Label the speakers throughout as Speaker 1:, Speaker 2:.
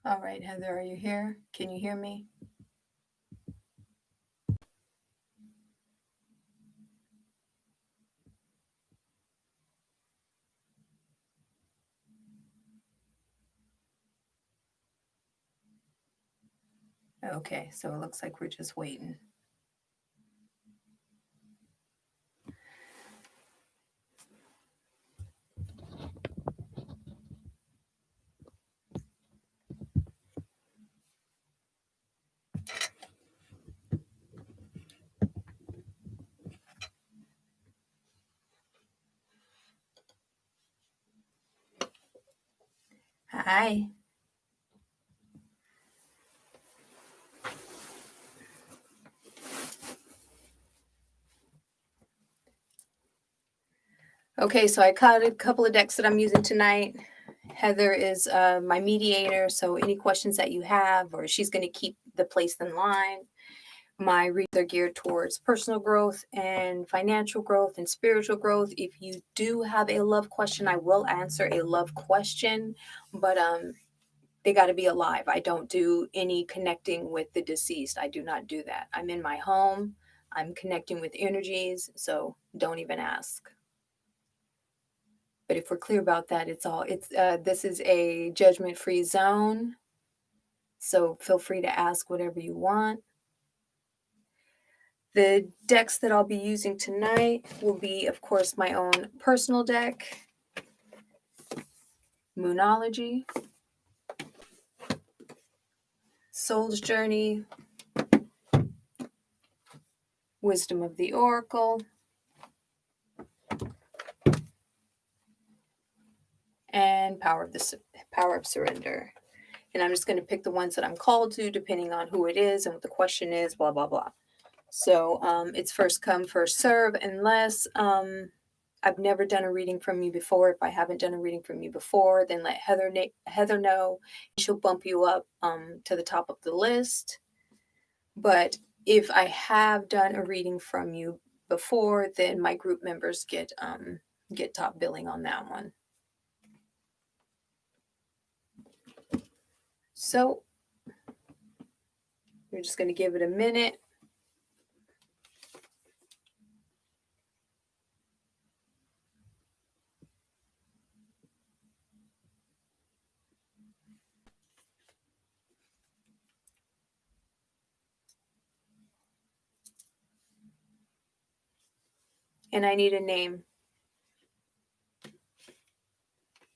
Speaker 1: All right, Heather, are you here? Can you hear me? Okay, so it looks like we're just waiting. Hi. Okay, so I caught a couple of decks that I'm using tonight. Heather is my mediator, so any questions that you have, or she's going to keep the place in line. My reads are geared towards personal growth and financial growth and spiritual growth. If you do have a love question, I will answer a love question, but they got to be alive. I don't do any connecting with the deceased. I do not do that. I'm in my home. I'm connecting with energies, so don't even ask. But if we're clear about that, this is a judgment-free zone. So feel free to ask whatever you want. The decks that I'll be using tonight will be, of course, my own personal deck, Moonology, Soul's Journey, Wisdom of the Oracle, and Power of Surrender. And I'm just going to pick the ones that I'm called to, depending on who it is and what the question is, blah, blah, blah. So it's first come, first serve, unless I've never done a reading from you before. If I haven't done a reading from you before, then let Heather know. She'll bump you up to the top of the list. But if I have done a reading from you before, then my group members get top billing on that one. So we're just going to give it a minute. And I need a name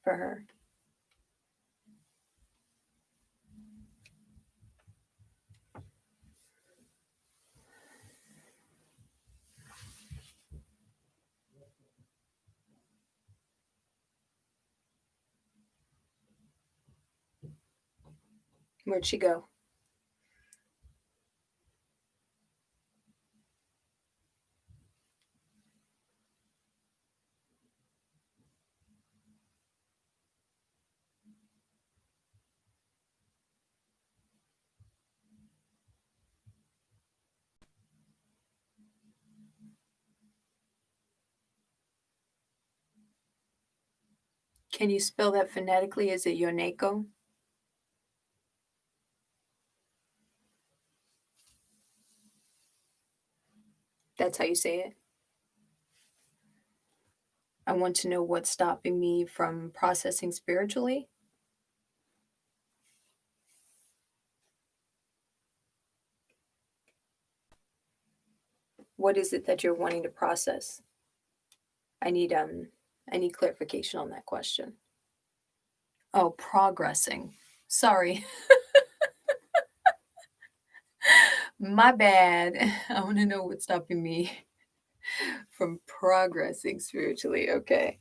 Speaker 1: for her. Where'd she go? Can you spell that phonetically? Is it Yoneko? That's how you say it? I want to know what's stopping me from processing spiritually. What is it that you're wanting to process? I need clarification on that question. Oh, progressing. Sorry. My bad. I want to know what's stopping me from progressing spiritually. Okay.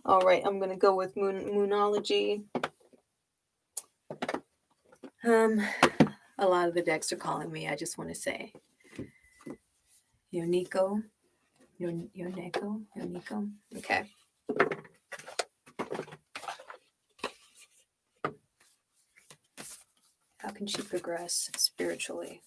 Speaker 1: All right, I'm going to go with Moonology. A lot of the decks are calling me. I just want to say Yoneko. Yoneko. Okay. How can she progress spiritually?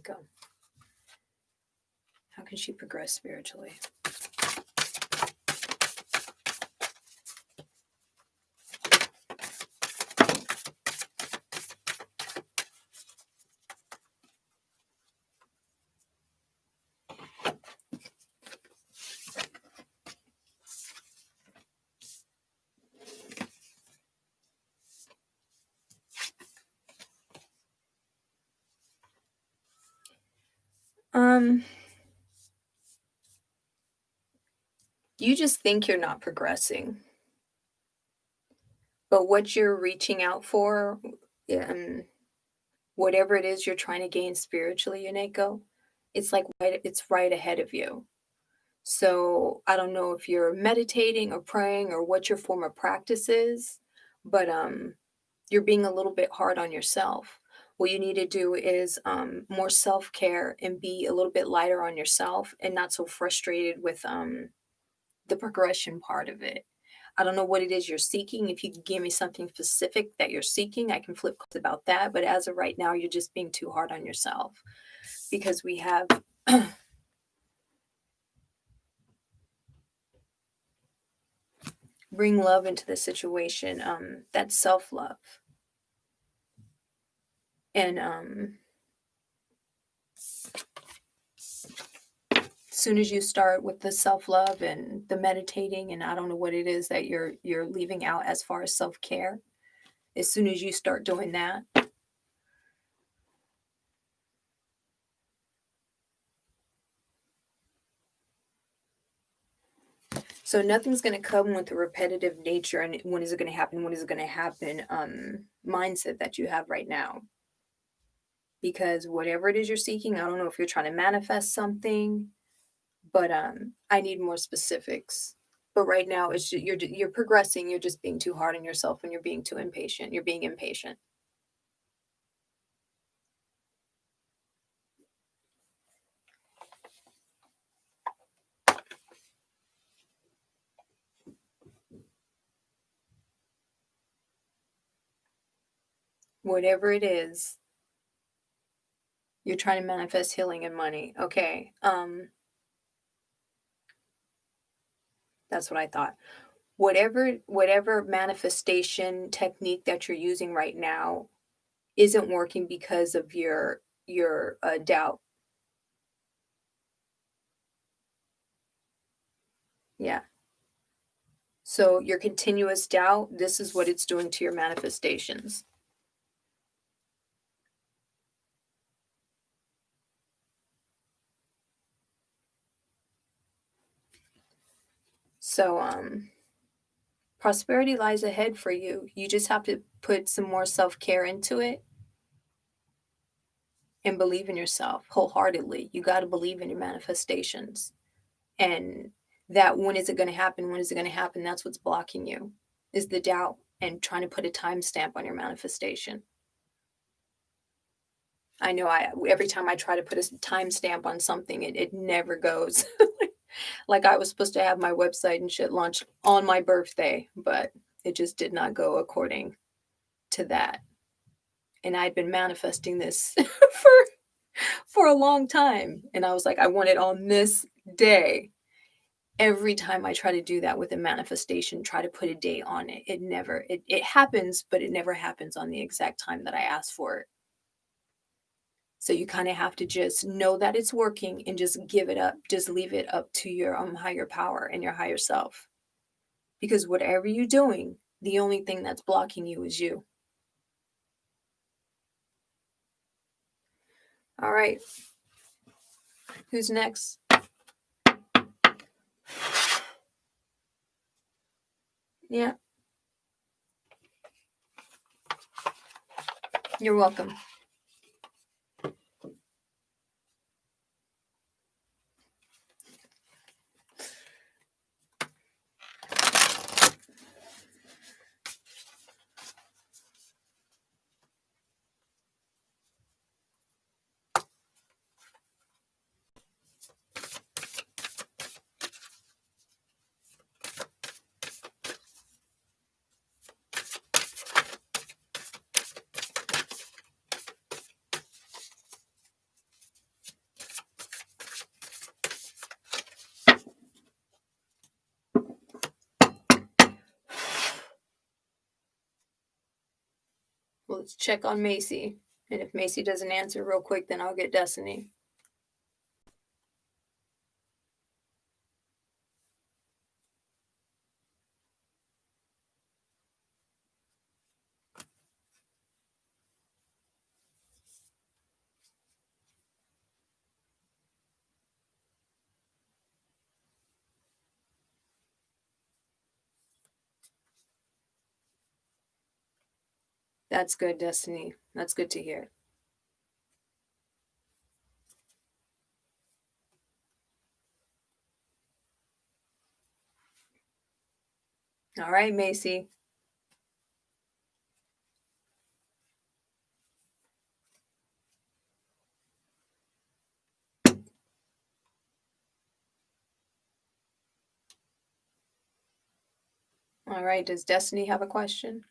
Speaker 1: Yaneko? How can she progress spiritually? You just think you're not progressing. But what you're reaching out for, whatever it is you're trying to gain spiritually, Yaneko, it's like it's right ahead of you. So I don't know if you're meditating or praying or what your form of practice is, but you're being a little bit hard on yourself. What you need to do is more self-care and be a little bit lighter on yourself and not so frustrated with the progression part of it. I don't know what it is you're seeking. If you can give me something specific that you're seeking, I can flip cards about that. But as of right now, you're just being too hard on yourself because we have bring love into the situation. That's self-love. And as soon as you start with the self-love and the meditating, and I don't know what it is that you're leaving out as far as self-care, as soon as you start doing that, so nothing's going to come with the repetitive nature and when is it going to happen, mindset that you have right now. Because whatever it is you're seeking, I don't know if you're trying to manifest something, but I need more specifics. But right now, it's just, you're progressing. You're just being too hard on yourself and you're being too impatient. You're being impatient. Whatever it is, you're trying to manifest healing and money. Okay. That's what I thought. Whatever manifestation technique that you're using right now isn't working because of your doubt. Yeah. So your continuous doubt, this is what it's doing to your manifestations. So prosperity lies ahead for you. You just have to put some more self-care into it and believe in yourself wholeheartedly. You got to believe in your manifestations. And that when is it going to happen? When is it going to happen? That's what's blocking you, is the doubt and trying to put a timestamp on your manifestation. I know every time I try to put a timestamp on something, it never goes. Like I was supposed to have my website and shit launched on my birthday, but it just did not go according to that. And I'd been manifesting this for a long time. And I was like, I want it on this day. Every time I try to do that with a manifestation, try to put a date on it, it happens, but it never happens on the exact time that I asked for it. So you kind of have to just know that it's working and just give it up. Just leave it up to your higher power and your higher self. Because whatever you're doing, the only thing that's blocking you is you. All right. Who's next? Yeah. You're welcome. Let's check on Macy. And if Macy doesn't answer real quick, then I'll get Destiny. That's good, Destiny. That's good to hear. All right, Macy. All right, does Destiny have a question?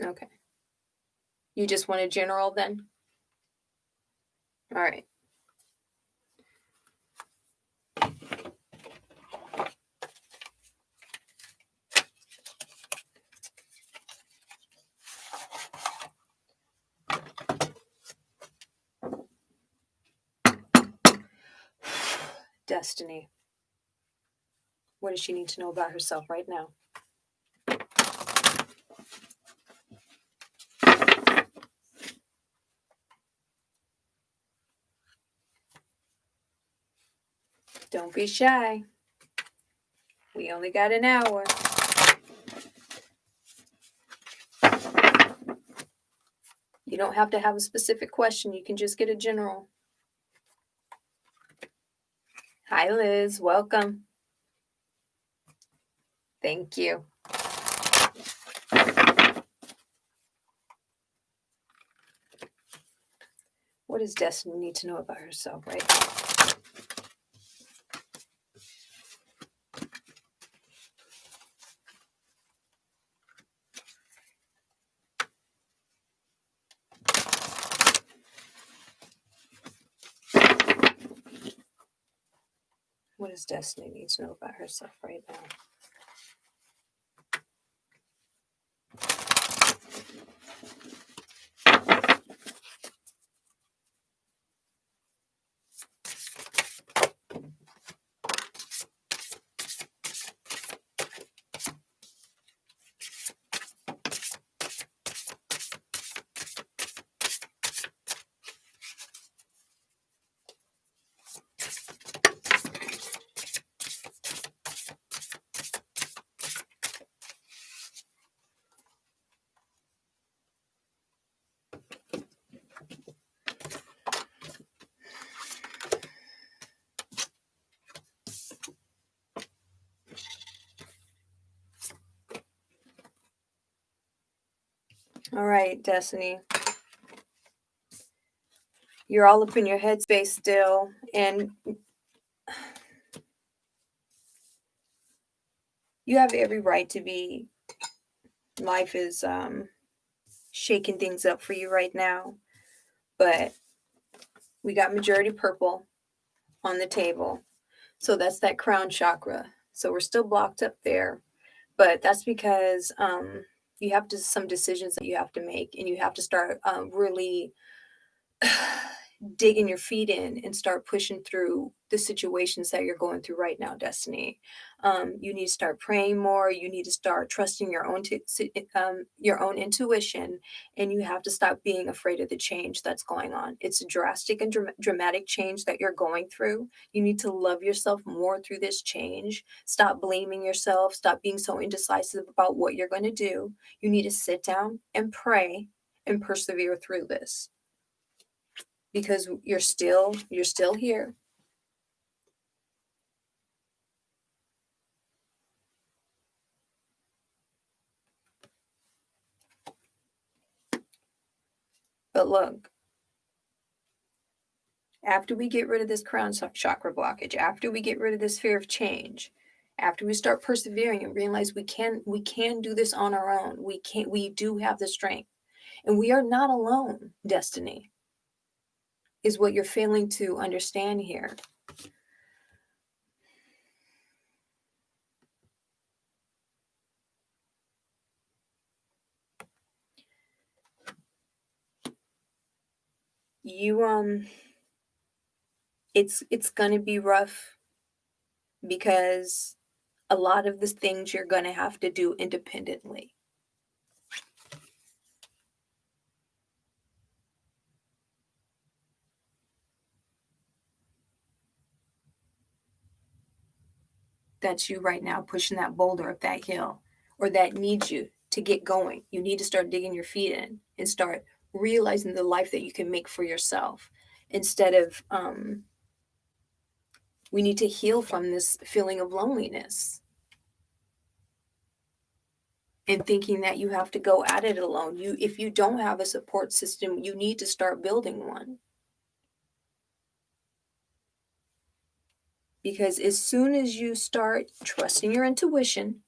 Speaker 1: Okay. You just want a general then? All right. Destiny. What does she need to know about herself right now? Don't be shy. We only got an hour. You don't have to have a specific question. You can just get a general. Hi, Liz. Welcome. Thank you. What does Destiny need to know about herself right now? What does Destiny need to know about herself right now? All right, Destiny. You're all up in your headspace still, and you have every right to be. Life is shaking things up for you right now, but we got majority purple on the table. So that's that crown chakra. So we're still blocked up there, but that's because you have some decisions that you have to make, and you have to start really digging your feet in and start pushing through the situations that you're going through right now, Destiny. You need to start praying more. You need to start trusting your own intuition, and you have to stop being afraid of the change that's going on. It's a drastic and dramatic change that you're going through. You need to love yourself more through this change. Stop blaming yourself. Stop being so indecisive about what you're going to do. You need to sit down and pray and persevere through this, because you're still here. But look, after we get rid of this crown chakra blockage, after we get rid of this fear of change, After we start persevering and realize we can do this on our own. We do have the strength. And we are not alone, Destiny, is what you're failing to understand here. You it's going to be rough because a lot of the things you're going to have to do independently. That's you right now pushing that boulder up that hill, or that needs you to get going. You need to start digging your feet in and start realizing the life that you can make for yourself instead of we need to heal from this feeling of loneliness and thinking that you have to go at it alone. If you don't have a support system, you need to start building one. Because as soon as you start trusting your intuition,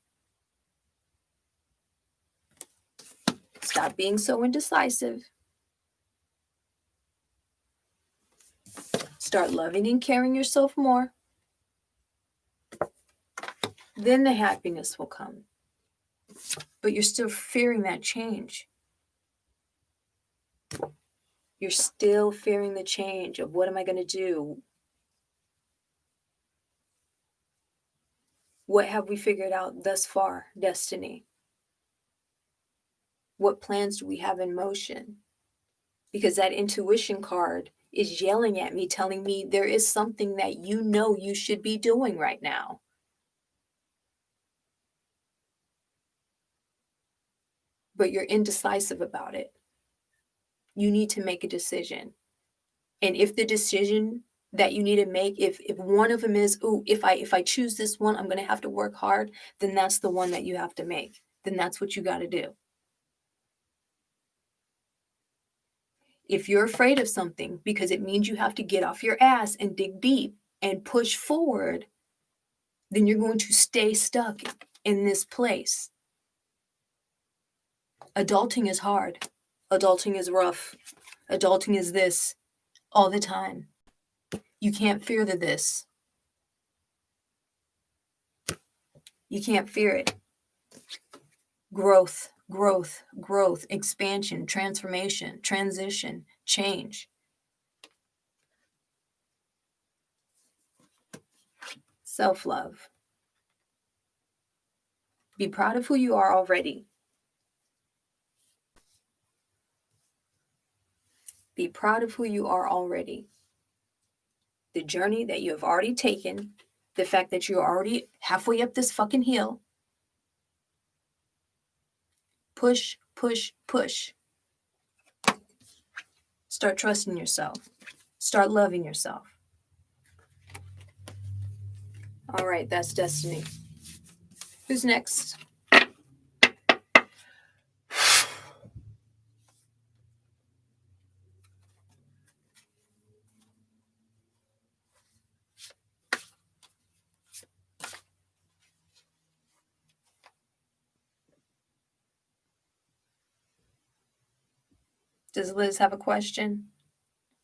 Speaker 1: stop being so indecisive, start loving and caring yourself more, then the happiness will come. But you're still fearing that change. You're still fearing the change of what am I going to do? What have we figured out thus far, Destiny? What plans do we have in motion? Because that intuition card is yelling at me, telling me there is something that you know you should be doing right now. But you're indecisive about it. You need to make a decision. And if the decision that you need to make, if one of them is, if I choose this one, I'm going to have to work hard, then that's the one that you have to make. Then that's what you got to do. If you're afraid of something because it means you have to get off your ass and dig deep and push forward, then you're going to stay stuck in this place. Adulting is hard. Adulting is rough. Adulting is this all the time. You can't fear this. You can't fear it. Growth, growth, growth, expansion, transformation, transition, change. Self-love. Be proud of who you are already. Be proud of who you are already. The journey that you have already taken, the fact that you're already halfway up this fucking hill. Push, push, push. Start trusting yourself. Start loving yourself. All right, that's Destiny. Who's next? Does Liz have a question?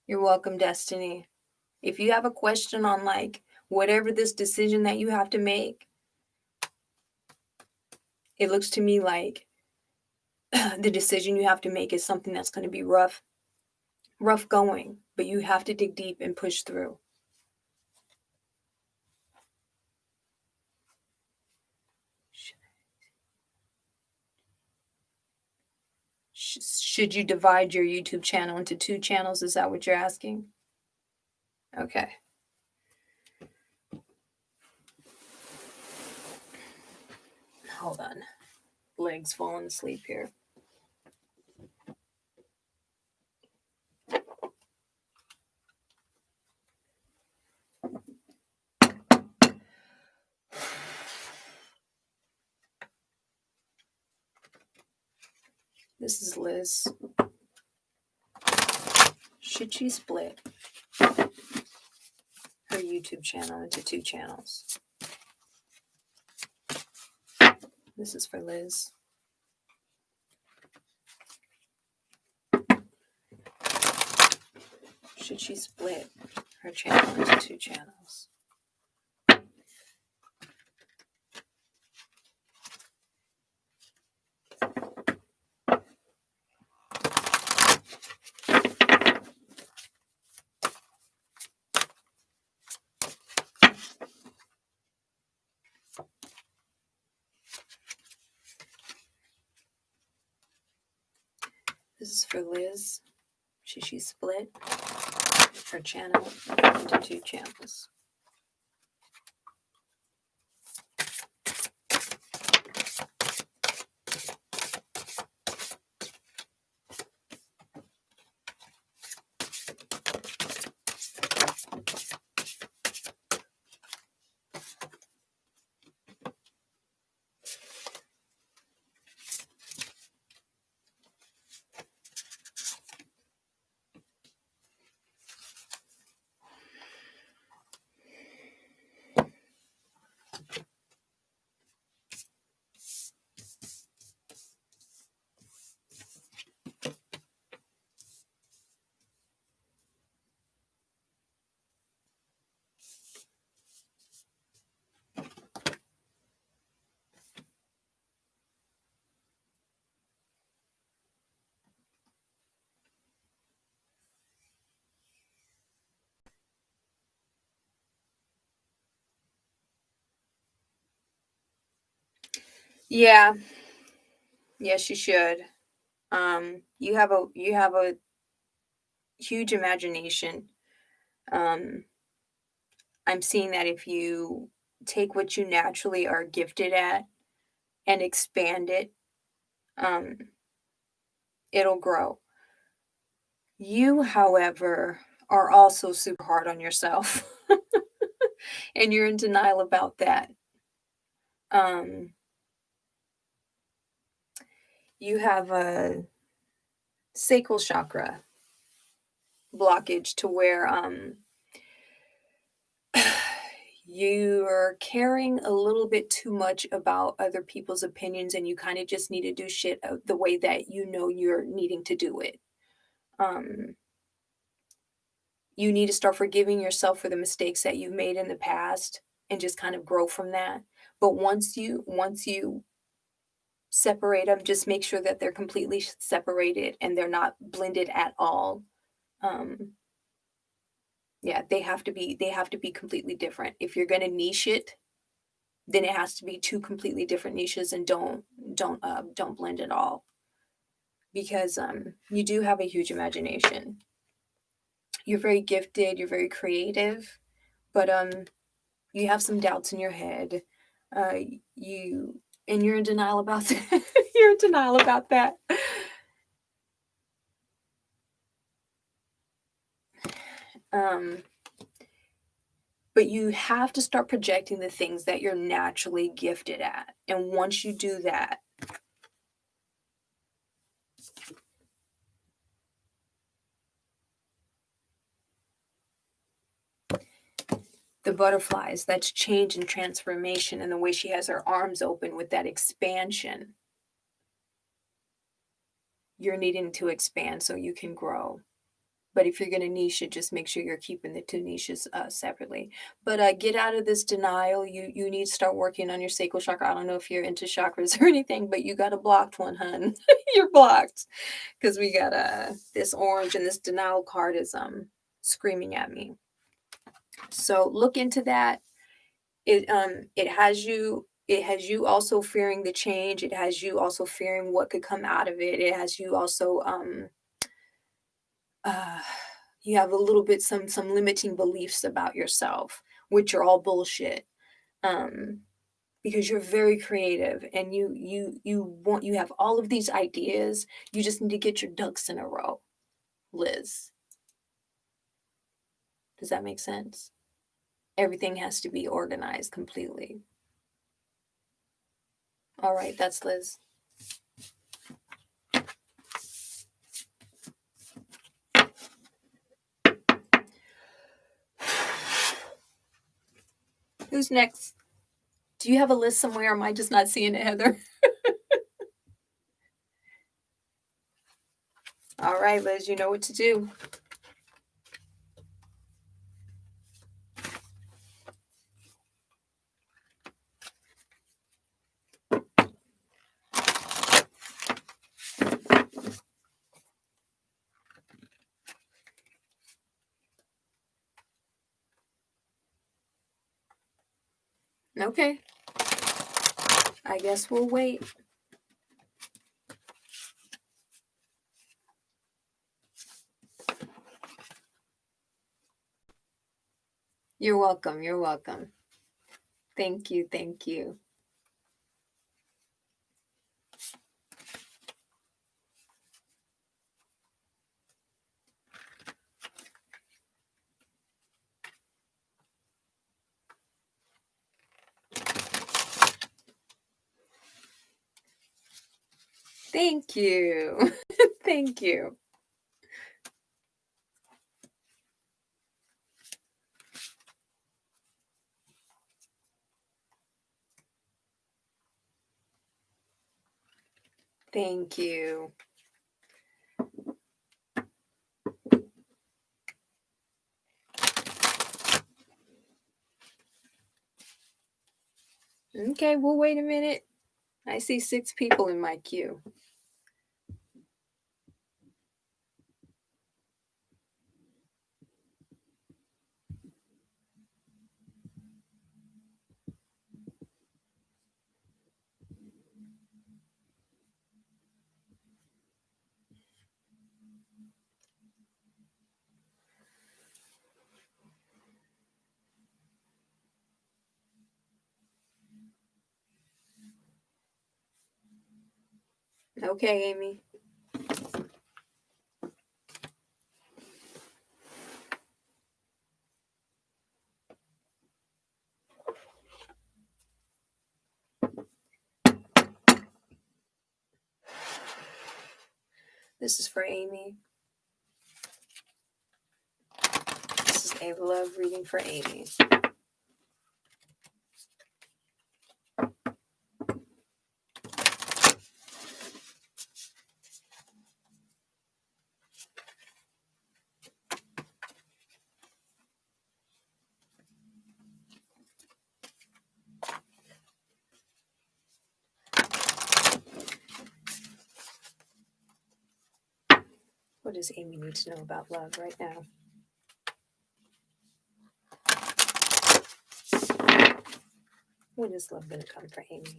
Speaker 1: You're welcome, Destiny. If you have a question on like whatever this decision that you have to make, it looks to me like the decision you have to make is something that's going to be rough going, but you have to dig deep and push through. Should you divide your YouTube channel into 2 channels? Is that what you're asking? Okay. Hold on. Legs falling asleep here. This is Liz. Should she split her YouTube channel into 2 channels? This is for Liz. Should she split her channel into 2 channels? This is for Liz. Should she split her channel into 2 channels? Yeah. Yes, you should. You have a huge imagination. I'm seeing that if you take what you naturally are gifted at and expand it, um, it'll grow. You, however, are also super hard on yourself, and you're in denial about that. Um, you have a sacral chakra blockage to where you're caring a little bit too much about other people's opinions, and you kind of just need to do shit the way that you know you're needing to do it. You need to start forgiving yourself for the mistakes that you've made in the past and just kind of grow from that. But once you separate them, just make sure that they're completely separated and they're not blended at all. Um, yeah, they have to be completely different. If you're going to niche it, then it has to be 2 completely different niches, and don't blend at all, because you do have a huge imagination. You're very gifted, you're very creative, but you have some doubts in your head. Uh, you're in denial about that. You're in denial about that. But you have to start projecting the things that you're naturally gifted at. And once you do that, the butterflies, that's change and transformation, and the way she has her arms open with that expansion. You're needing to expand so you can grow. But if you're going to niche it, just make sure you're keeping the 2 niches separately. But get out of this denial. You need to start working on your sacral chakra. I don't know if you're into chakras or anything, but you got a blocked one, hun. You're blocked, because we got this orange, and this denial card is screaming at me. So look into that. It has you also fearing the change. It has you also fearing what could come out of it. It has you also you have a little bit some limiting beliefs about yourself, which are all bullshit. Because you're very creative, and you have all of these ideas. You just need to get your ducks in a row, Liz. Does that make sense? Everything has to be organized completely. All right, that's Liz. Who's next? Do you have a list somewhere? Am I just not seeing it, Heather? All right, Liz, you know what to do. Okay. I guess we'll wait. You're welcome. You're welcome. Thank you. Thank you. Thank you. Thank you. Thank you. Okay, we'll wait a minute. I see 6 people in my queue. Okay, Amy. This is for Amy. This is a love reading for Amy. What does Amy need to know about love right now? When is love going to come for Amy?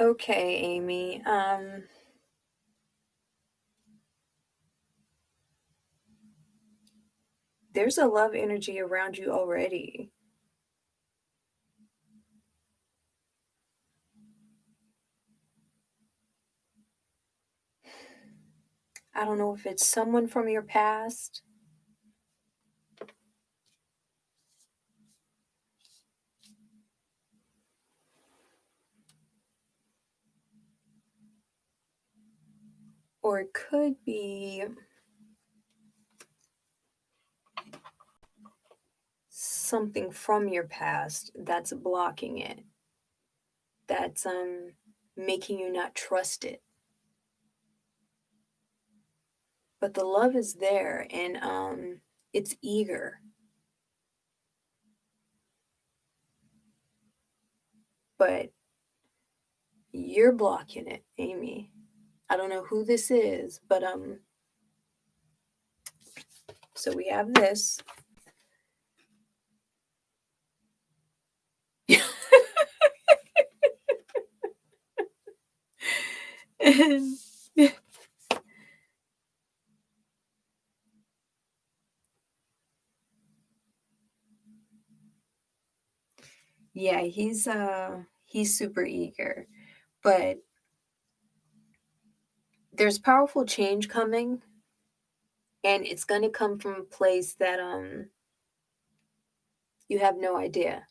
Speaker 1: Okay, Amy. There's a love energy around you already. I don't know if it's someone from your past. Or it could be something from your past that's blocking it. That's making you not trust it. But the love is there, and it's eager. but you're blocking it, Amy. I don't know who this is, but so we have this. And yeah, he's super eager, but there's powerful change coming, and it's going to come from a place that you have no idea.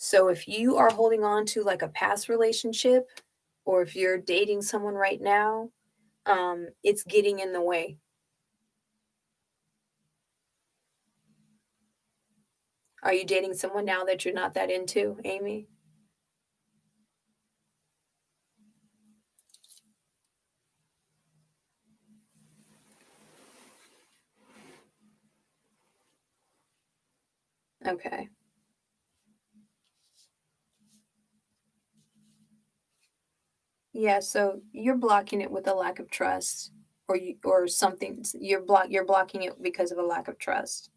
Speaker 1: So if you are holding on to like a past relationship, or if you're dating someone right now, it's getting in the way. Are you dating someone now that you're not that into, Amy? Okay. Yeah, so you're blocking it with a lack of trust, or something. You're blocking it because of a lack of trust.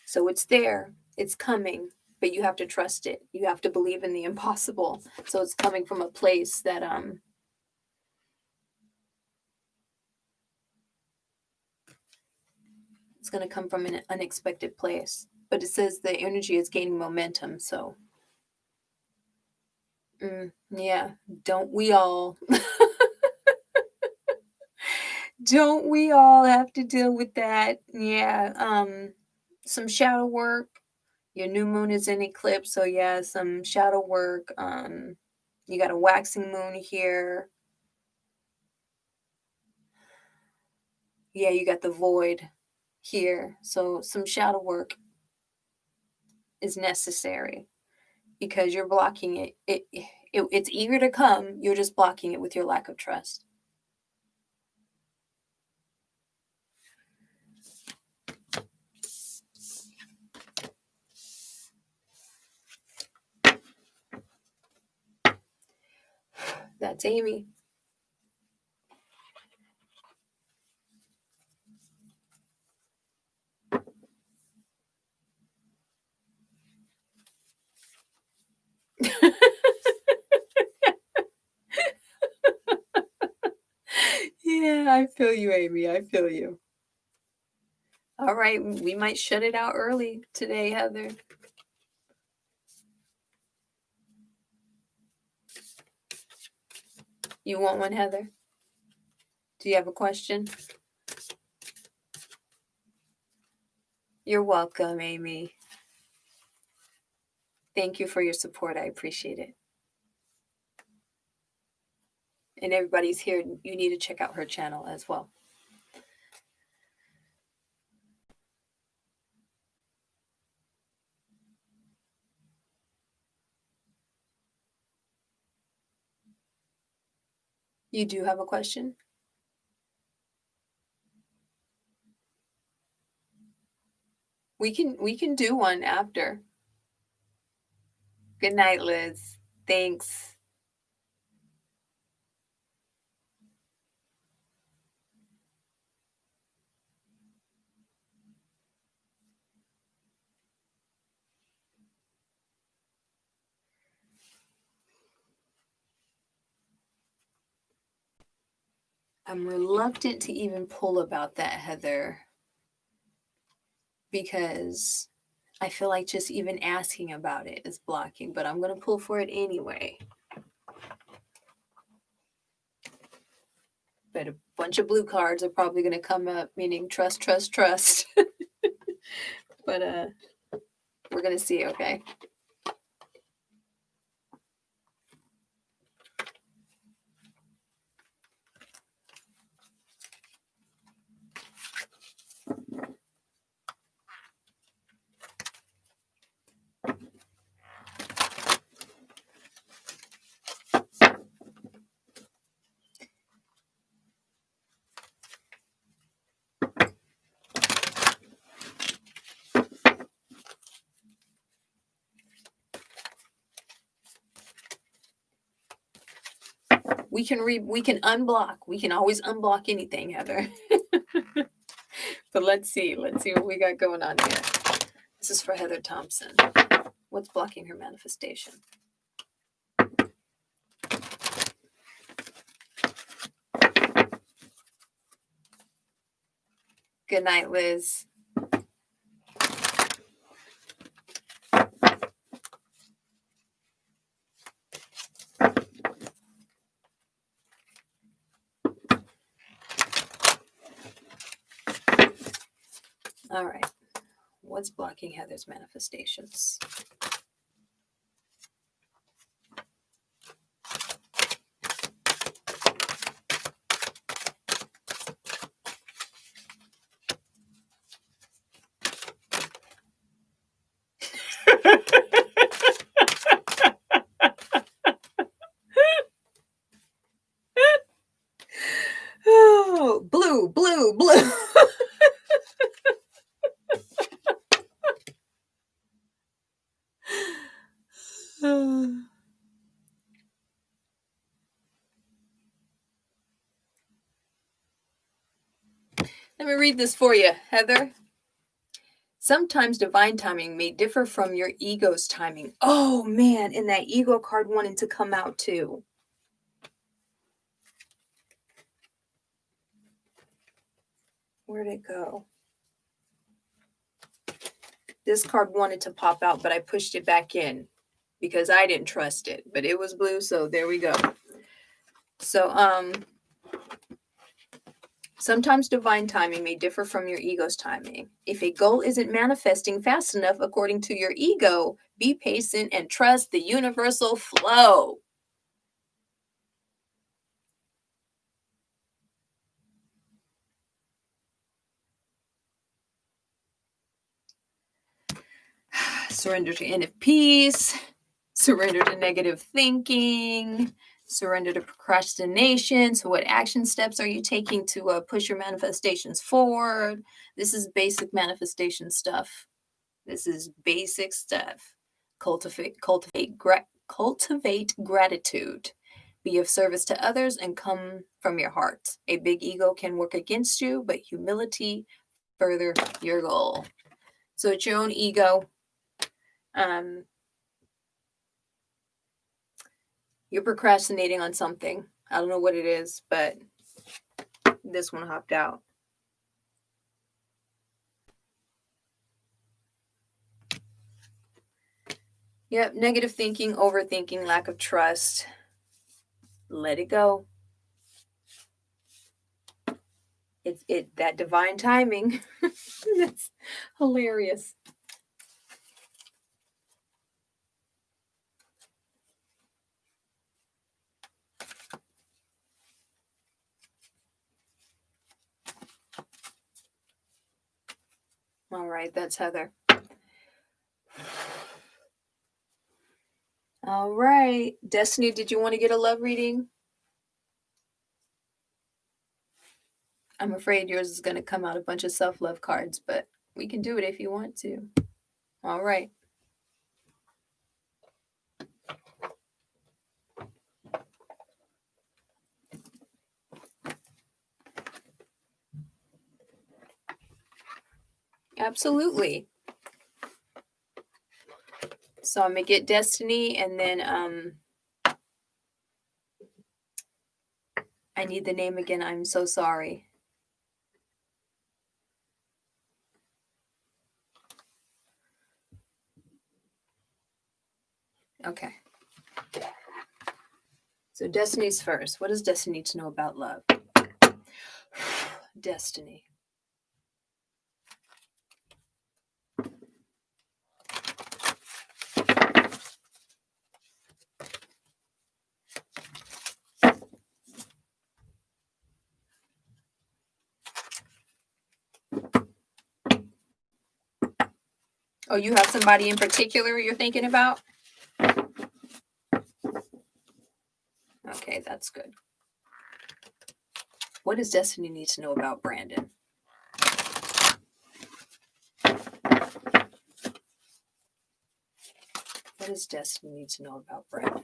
Speaker 1: So it's there, it's coming, but you have to trust it. You have to believe in the impossible. So it's coming from a place that it's going to come from an unexpected place. But it says the energy is gaining momentum, so yeah, don't we all? Don't we all have to deal with that? Yeah, some shadow work. Your new moon is in eclipse, so yeah, some shadow work. You got a waxing moon here. Yeah, you got the void here. So some shadow work is necessary because you're blocking it. It's eager to come. You're just blocking it with your lack of trust. That's Amy. Yeah, I feel you, Amy. I feel you. All right, we might shut it out early today, Heather. You want one, Heather? Do you have a question? You're welcome, Amy. Thank you for your support. I appreciate it. And everybody's here. You need to check out her channel as well. You do have a question? We can do one after. Good night, Liz. Thanks. I'm reluctant to even pull about that, Heather, because I feel like just even asking about it is blocking, but I'm going to pull for it anyway. But a bunch of blue cards are probably going to come up, meaning trust, trust, trust. But we're going to see, okay? We can unblock. We can always unblock anything, Heather. But let's see what we got going on here. This is for Heather Thompson. What's blocking her manifestation? Good night, Liz. All right. What's blocking Heather's manifestations? Oh, blue, blue, blue. Let me read this for you, Heather. Sometimes divine timing may differ from your ego's timing. Oh, man, and that ego card wanted to come out too. Where'd it go? This card wanted to pop out, but I pushed it back in because I didn't trust it. But it was blue, so there we go. So, sometimes divine timing may differ from your ego's timing. If a goal isn't manifesting fast enough according to your ego, be patient and trust the universal flow. Surrender to inner peace. Surrender to negative thinking. Surrender to procrastination. So what action steps are you taking to push your manifestations forward? This is basic manifestation stuff. This is basic stuff. Cultivate gratitude. Be of service to others and come from your heart. A big ego can work against you, but humility further your goal. So it's your own ego. You're procrastinating on something. I don't know what it is, but this one hopped out. Yep, negative thinking, overthinking, lack of trust. Let it go. It's that divine timing. That's hilarious. All right, that's Heather. All right. Destiny, did you want to get a love reading? I'm afraid yours is going to come out a bunch of self-love cards, but we can do it if you want to. All right. Absolutely. So I'm going to get Destiny, and then I need the name again. I'm so sorry. Okay. So Destiny's first. What does Destiny need to know about love? Destiny. Oh, you have somebody in particular you're thinking about? Okay, that's good. What does Destiny need to know about Brandon? What does Destiny need to know about Brandon?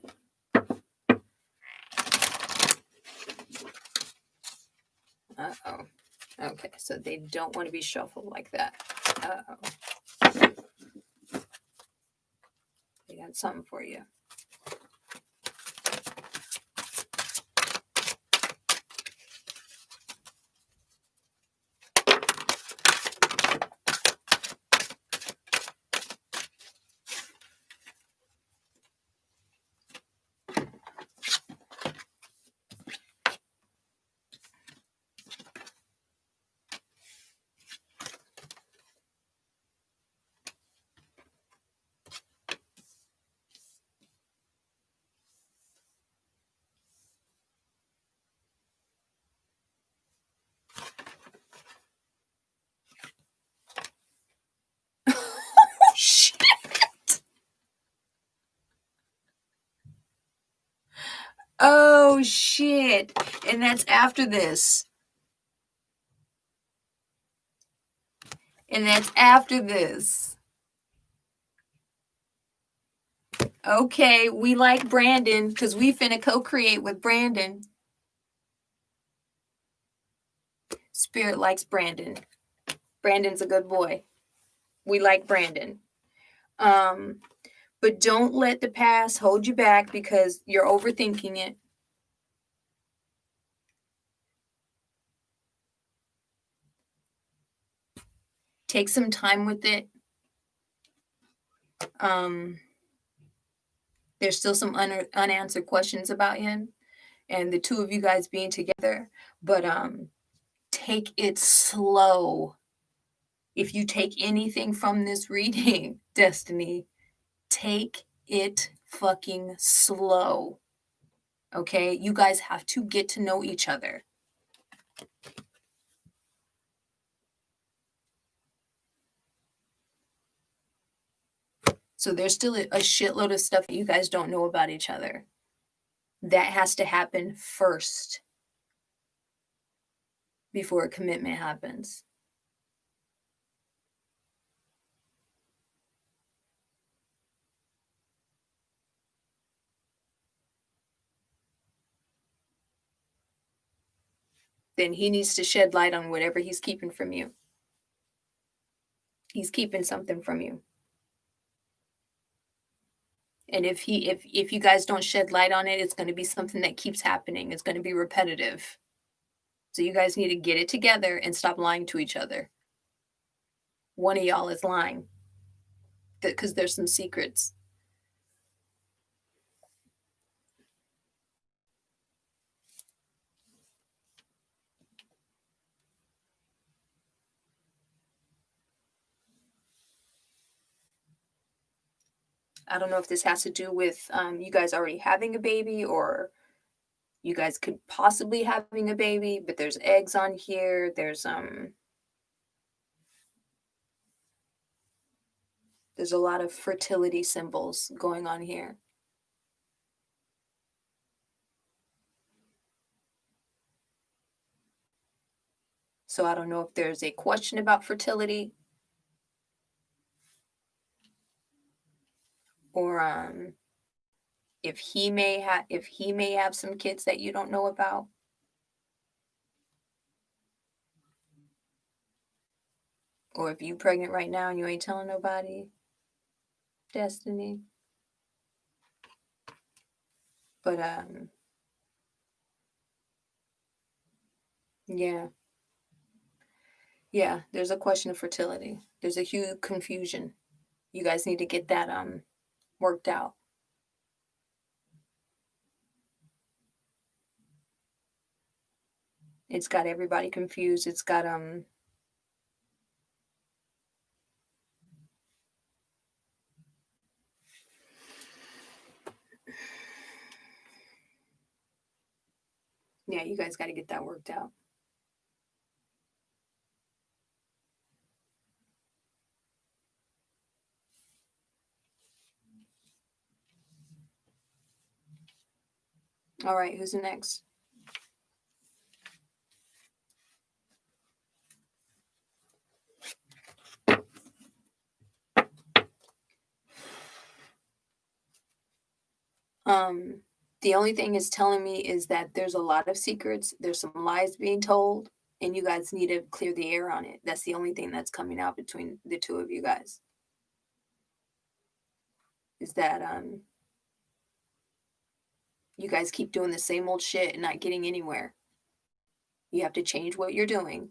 Speaker 1: Uh-oh. Okay, so they don't want to be shuffled like that. Uh-oh. They got something for you. Shit. Oh shit. And that's after this. And that's after this. Okay, we like Brandon because we finna co-create with Brandon. Spirit likes Brandon. Brandon's a good boy. We like Brandon. But don't let the past hold you back because you're overthinking it. Take some time with it. There's still some unanswered questions about him and the two of you guys being together, but take it slow. If you take anything from this reading, Destiny, take it fucking slow. Okay? You guys have to get to know each other. So there's still a shitload of stuff that you guys don't know about each other. That has to happen first before a commitment happens. Then he needs to shed light on whatever he's keeping from you. He's keeping something from you. And if you guys don't shed light on it, it's going to be something that keeps happening. It's going to be repetitive. So you guys need to get it together and stop lying to each other. One of y'all is lying because there's some secrets. I don't know if this has to do with you guys already having a baby or you guys could possibly having a baby, but there's eggs on here. There's a lot of fertility symbols going on here. So I don't know if there's a question about fertility or if he may have some kids that you don't know about. Or if you pregnant right now and you ain't telling nobody, Destiny. But yeah. Yeah, there's a question of fertility. There's a huge confusion. You guys need to get that worked out. It's got everybody confused. It's got yeah, you guys got to get that worked out. All right, who's next? The only thing it's telling me is that there's a lot of secrets. There's some lies being told. and you guys need to clear the air on it. That's the only thing that's coming out between the two of you guys. Is that you guys keep doing the same old shit and not getting anywhere. You have to change what you're doing.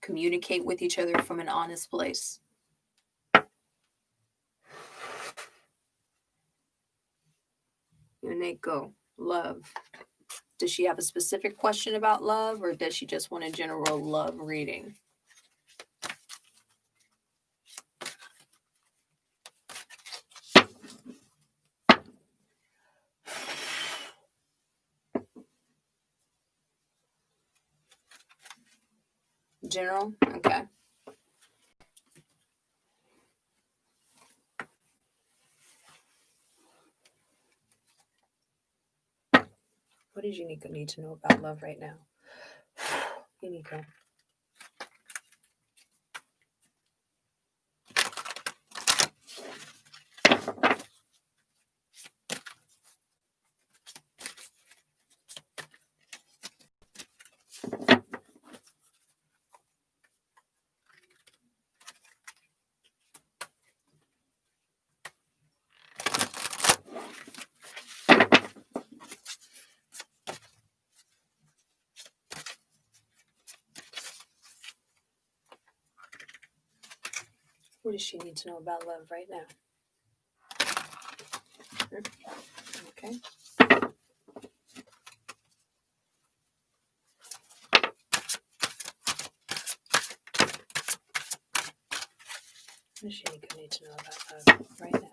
Speaker 1: Communicate with each other from an honest place. Go. Love. Does she have a specific question about love, or does she just want a general love reading? General? Okay. What does Unico need to know about love right now? Unico. What does she need to know about love right now? Okay. What does she need to know about love right now?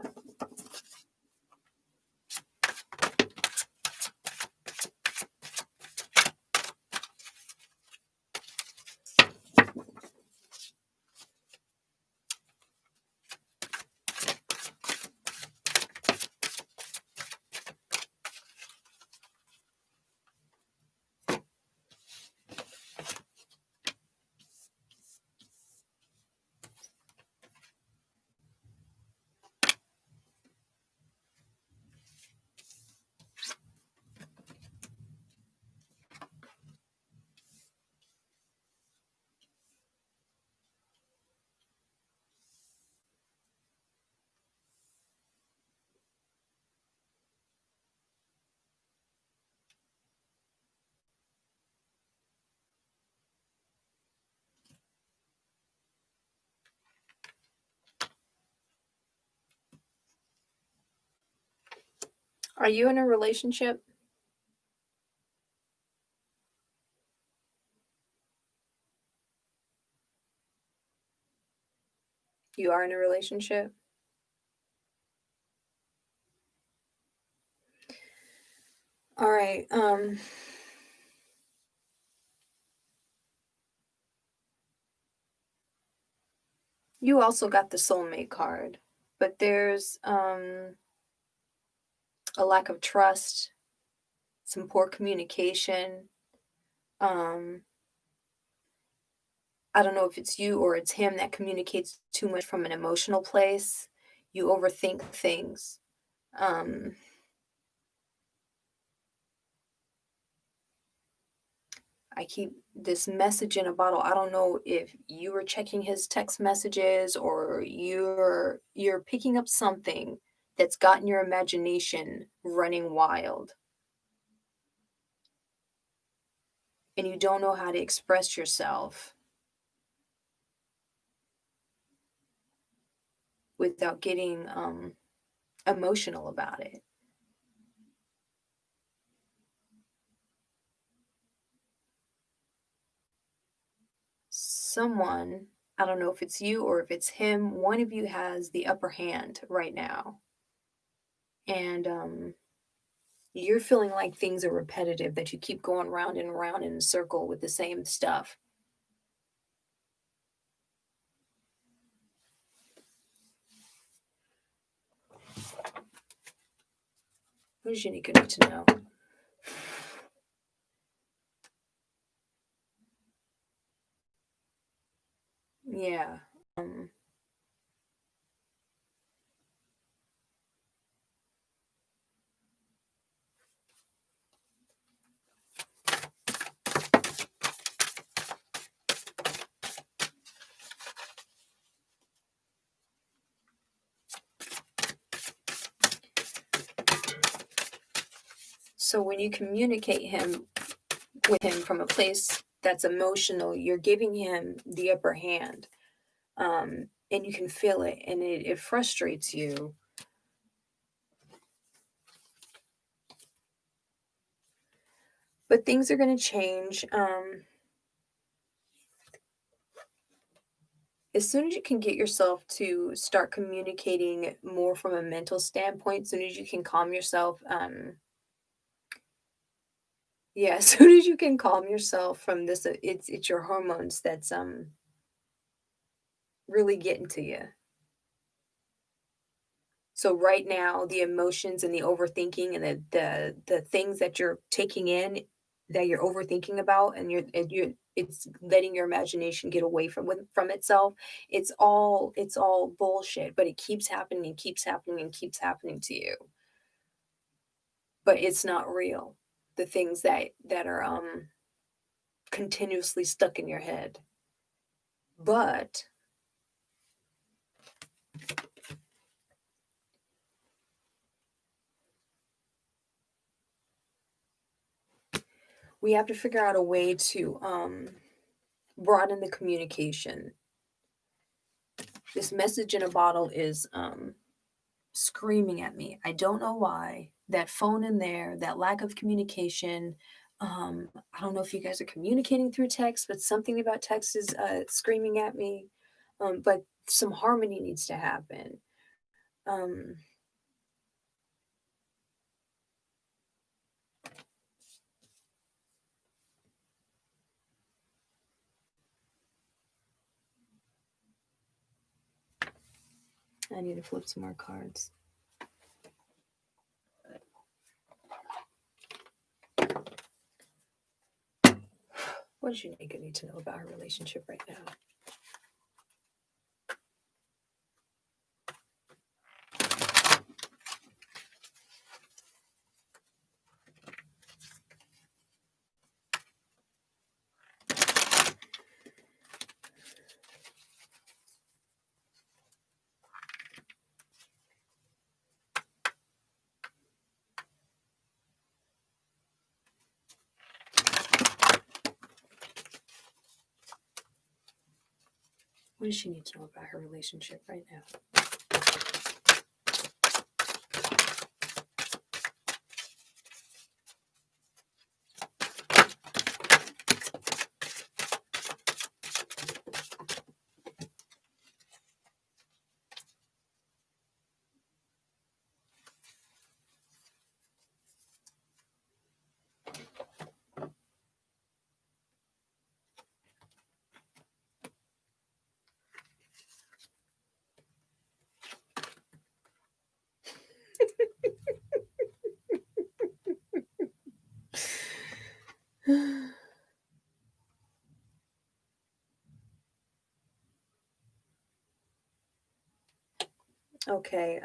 Speaker 1: Are you in a relationship? You are in a relationship? All right. You also got the soulmate card, but there's a lack of trust, some poor communication. I don't know if it's you or it's him that communicates too much from an emotional place. You overthink things. I keep this message in a bottle. I don't know if you were checking his text messages or you're picking up something that's gotten your imagination running wild. And you don't know how to express yourself without getting emotional about it. Someone, I don't know if it's you or if it's him, one of you has the upper hand right now. And you're feeling like things are repetitive, that you keep going round and round in a circle with the same stuff. What does Unique need to know? Yeah. So when you communicate him with him from a place that's emotional, you're giving him the upper hand. And you can feel it, and it frustrates you. But things are going to change. As soon as you can get yourself to start communicating more from a mental standpoint, as soon as you can calm yourself, yeah, as soon as you can calm yourself from this, it's your hormones that's really getting to you. So right now, the emotions and the overthinking and the things that you're taking in, that you're overthinking about, and you're it's letting your imagination get away from itself. It's all bullshit, but it keeps happening and keeps happening and keeps happening to you. But it's not real. The things that are continuously stuck in your head. But we have to figure out a way to broaden the communication. This message in a bottle is screaming at me. I don't know why. That phone in there, that lack of communication. I don't know if you guys are communicating through text, but something about text is screaming at me. But some harmony needs to happen. Um, I need to flip some more cards. What does Unica need to know about her relationship right now? What does she need to know about her relationship right now? Okay.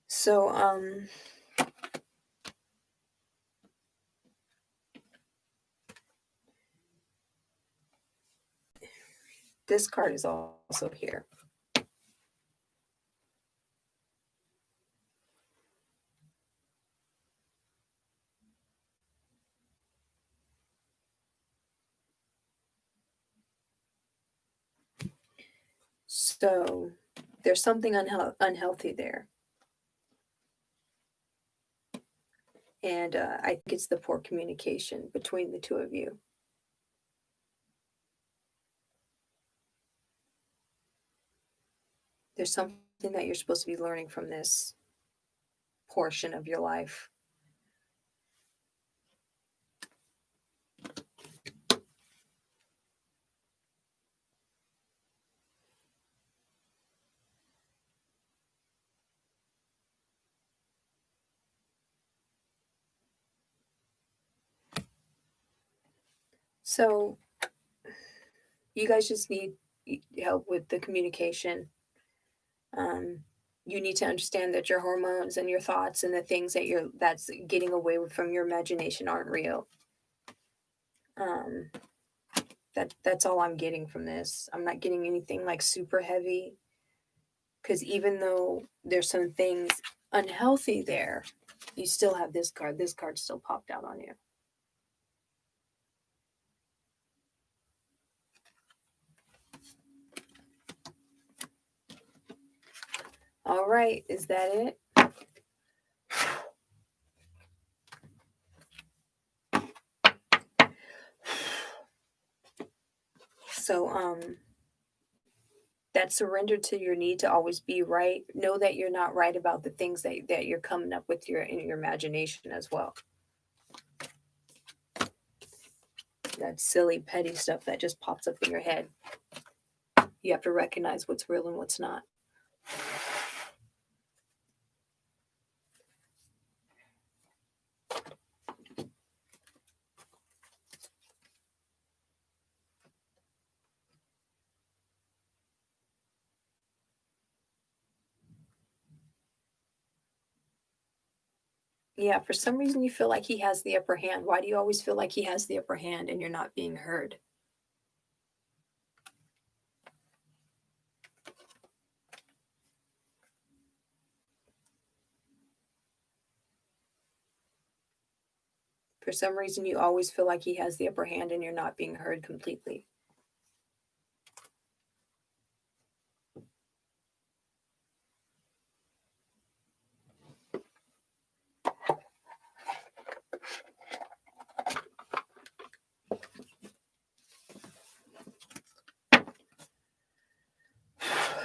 Speaker 1: So this card is also here. So there's something unhealthy there. And I think it's the poor communication between the two of you. There's something that you're supposed to be learning from this portion of your life. So you guys just need help with the communication. You need to understand that your hormones and your thoughts and the things that's getting away from your imagination aren't real. That's all I'm getting from this. I'm not getting anything like super heavy, because even though there's some things unhealthy there, you still have this card. This card still popped out on you. All right, is that it? So, that surrender to your need to always be right. Know that you're not right about the things that you're coming up with in your imagination as well. That silly, petty stuff that just pops up in your head. You have to recognize what's real and what's not. Yeah, for some reason you feel like he has the upper hand. Why do you always feel like he has the upper hand and you're not being heard? For some reason you always feel like he has the upper hand and you're not being heard completely.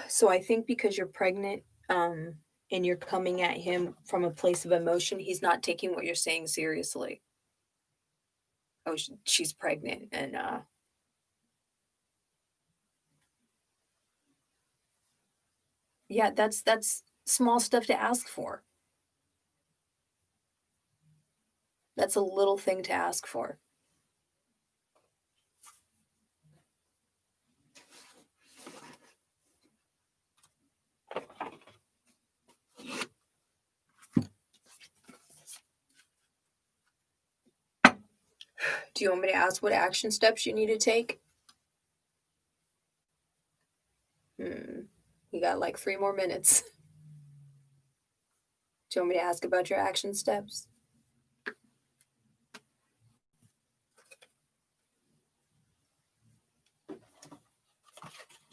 Speaker 1: So I think because you're pregnant, and you're coming at him from a place of emotion, he's not taking what you're saying seriously. Oh, she's pregnant, and yeah, that's small stuff to ask for. That's a little thing to ask for. Do you want me to ask what action steps you need to take? You got like 3 more minutes. Do you want me to ask about your action steps?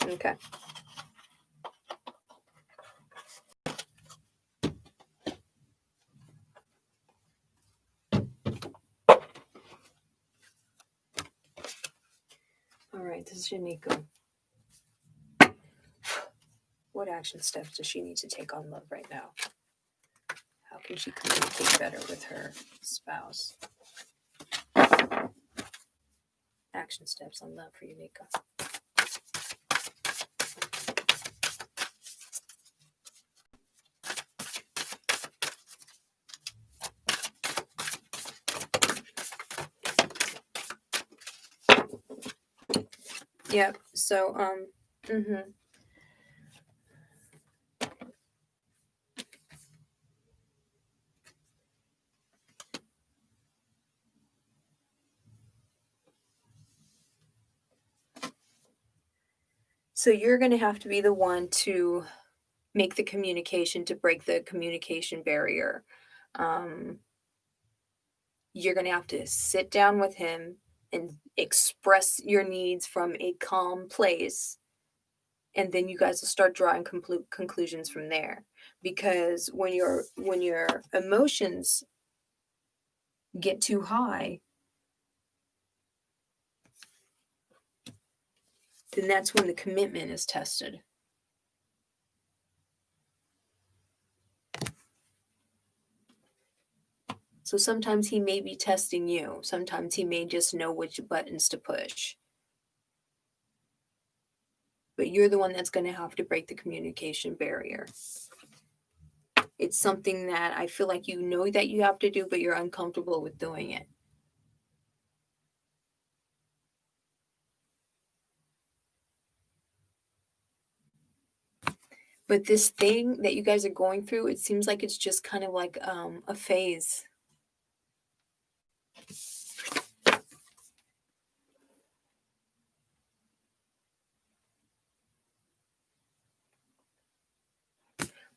Speaker 1: Okay. All right, this is Janiko. What action steps does she need to take on love right now? How can she communicate better with her spouse? Action steps on love for Janiko. Yep. So, So you're going to have to be the one to make the communication, to break the communication barrier. You're going to have to sit down with him and express your needs from a calm place, and then you guys will start drawing conclusions from there. Because when your emotions get too high, then that's when the commitment is tested. So sometimes he may be testing you. Sometimes he may just know which buttons to push. But you're the one that's going to have to break the communication barrier. It's something that I feel like you know that you have to do, but you're uncomfortable with doing it. But this thing that you guys are going through, it seems like it's just kind of like a phase.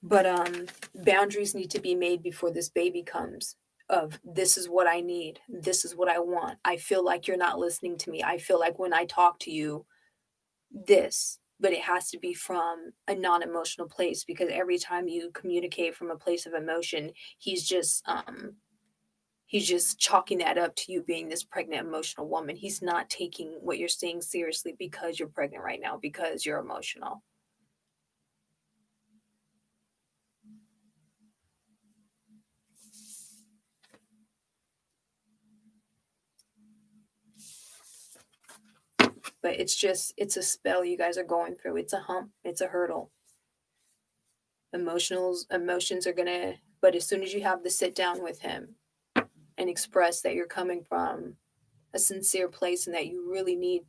Speaker 1: But boundaries need to be made before this baby comes. Of this is what I need. This is what I want. I feel like you're not listening to me. I feel like when I talk to you, this, but it has to be from a non-emotional place, because every time you communicate from a place of emotion, he's just chalking that up to you being this pregnant emotional woman. He's not taking what you're saying seriously because you're pregnant right now, because you're emotional. But it's a spell you guys are going through. It's a hump, it's a hurdle. Emotions are gonna, but as soon as you have the sit down with him and express that you're coming from a sincere place and that you really need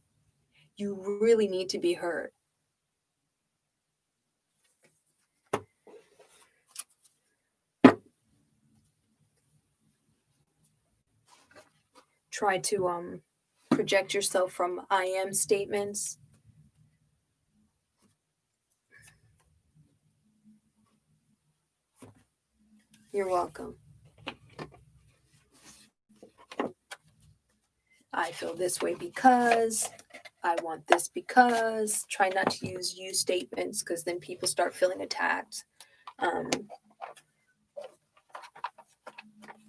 Speaker 1: to be heard. Try to project yourself from I am statements. You're welcome. I feel this way because I want this because. Try not to use you statements, because then people start feeling attacked.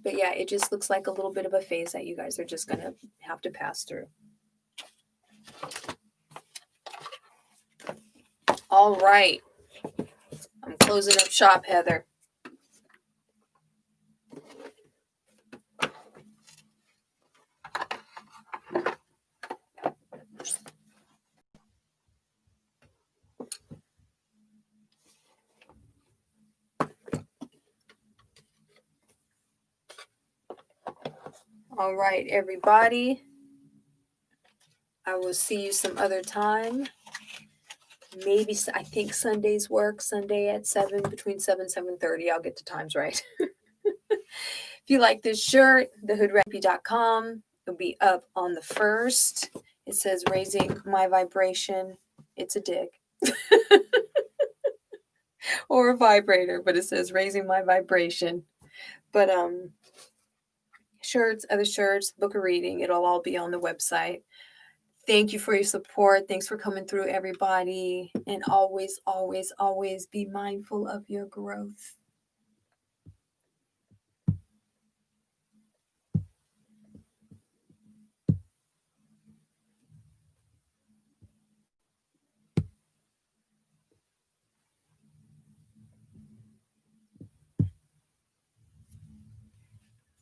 Speaker 1: But yeah, it just looks like a little bit of a phase that you guys are just going to have to pass through. All right. I'm closing up shop, Heather. All right, everybody. I will see you some other time. Maybe, I think Sundays work. Sunday at 7, between 7 and 7:30. I'll get the times right. If you like this shirt, thehoodrapy.com. It'll be up on the 1st. It says raising my vibration. It's a dick. Or a vibrator, but it says raising my vibration. But shirts, other shirts, book a reading, it'll all be on the website. Thank you for your support. Thanks for coming through, everybody. And always, always, always be mindful of your growth.